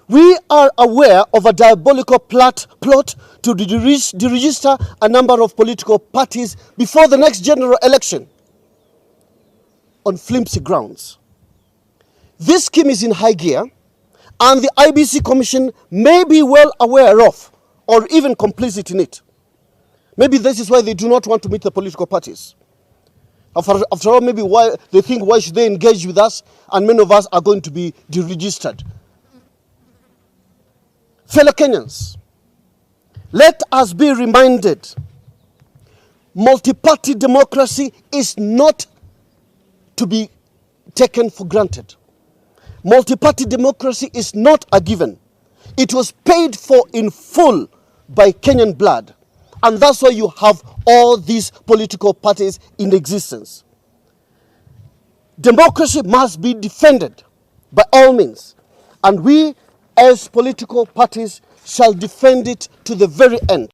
We are aware of a diabolical plot to deregister a number of political parties before the next general election on flimsy grounds. This scheme is in high gear, and the IEBC Commission may be well aware of, or even complicit in it. Maybe this is why they do not want to meet the political parties. After all, maybe why they think, why should they engage with us, and many of us are going to be deregistered. Fellow Kenyans, let us be reminded, multi-party democracy is not to be taken for granted. Multi-party democracy is not a given. It was paid for in full by Kenyan blood. And that's why you have all these political parties in existence. Democracy must be defended by all means. And we, as political parties, shall defend it to the very end.